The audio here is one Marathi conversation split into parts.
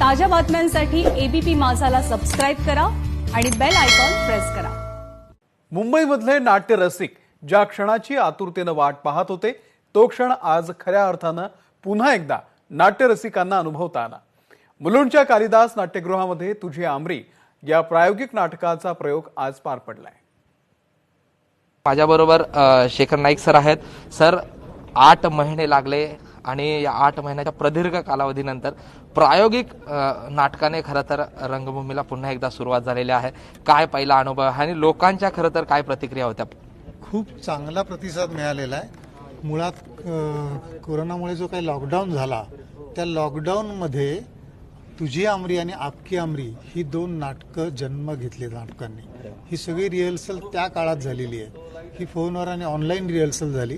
ताज्या बातम्यांसाठी एबीपी माझाला सबस्क्राईब करा आणि बेल आयकॉन प्रेस करा। मुंबईमधले नाट्य रसिक ज्या क्षणाची आतुरतेने वाट पाहत होते तो क्षण आज खऱ्या अर्थाने पुन्हा एकदा नाट्य रसिकांना अनुभवता आला। मुलुंडच्या कालिदास नाट्यगृहामध्ये तुझी आमरी या प्रायोगिक नाटकाचा प्रयोग आज पार पडलाय। माझ्याबरोबर शेखर नाईक सर आहेत। सर, 8 महिने लागले आणि या 8 महिन्याच्या प्रदीर्घ कालावधीनंतर प्रायोगिक नाटकाने खरं तर रंगभूमीला पुन्हा एकदा सुरुवात झालेली आहे। काय पहिला अनुभव आणि लोकांच्या खरं तर काय प्रतिक्रिया होत्या? खूप चांगला प्रतिसाद मिळालेला आहे। मुळात कोरोनामुळे जो काही लॉकडाऊन झाला त्या लॉकडाऊनमध्ये तुझी आमरी आणि आपकी आमरी ही 2 नाटकं जन्म घेतले नाटकांनी। ही सगळी रिहर्सल त्या काळात झालेली आहे। ही फोनवर आणि ऑनलाईन रिहर्सल झाली।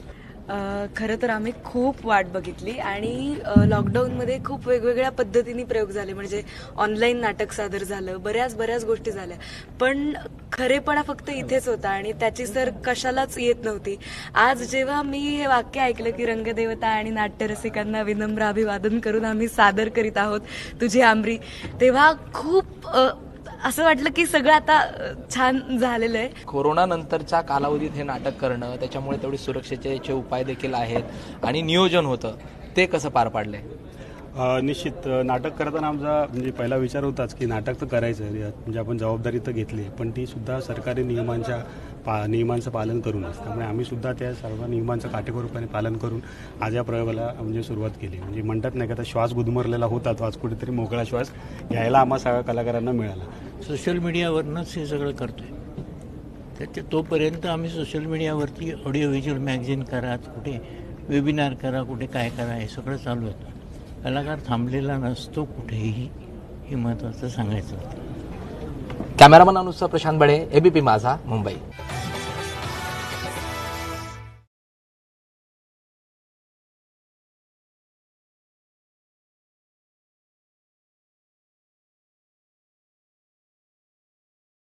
खरं तर आम्ही खूप वाट बघितली आणि लॉकडाऊनमध्ये खूप वेगवेगळ्या पद्धतीने प्रयोग झाले, म्हणजे ऑनलाईन नाटक सादर झालं, बऱ्याच गोष्टी झाल्या, पण खरेपणा फक्त इथेच होता आणि त्याची सर कशालाच येत नव्हती। आज जेव्हा मी हे वाक्य ऐकलं की रंगदेवता आणि नाट्यरसिकांना विनम्र अभिवादन करून आम्ही सादर करीत आहोत तुझी आमरी, तेव्हा खूप असं वाटलं की सगळं आता छान झालेलं आहे। कोरोना नंतरच्या कालावधीत हे नाटक करणं, त्याच्यामुळे तेवढे सुरक्षेचे उपाय देखील आहेत आणि नियोजन होतं, ते कसं पार पाडलंय? निश्चित नाटक करताना आमचा म्हणजे पहिला विचार होताच की नाटक तर करायचं आहे, म्हणजे आपण जबाबदारी तर घेतली, पण ती सुद्धा सरकारी नियमांचं पालन करूनच। त्यामुळे आम्ही सुद्धा त्या सर्व नियमांचं काटेकोरपणे पालन करून आज या प्रयोगाला म्हणजे सुरुवात केली। म्हणजे म्हणतात नाही का, आता श्वास गुदमरलेला होता तो आज कुठेतरी मोकळा श्वास घ्यायला आम्हा सगळ्या कलाकारांना मिळाला। सोशल मीडियावरनंच हे सगळं करतोय, त्याच्या तोपर्यंत आम्ही सोशल मीडियावरती ऑडिओ व्हिज्युअल मॅगझिन करा, कुठे वेबिनार करा, कुठे काय करा, हे सगळं चालू होतं। कलाकार थांबलेला नसतो कुठेही, हे महत्त्वाचं सांगायचं होतं। कॅमेरामन अनुसर प्रशांत बडे, एबीपी माझा, मुंबई।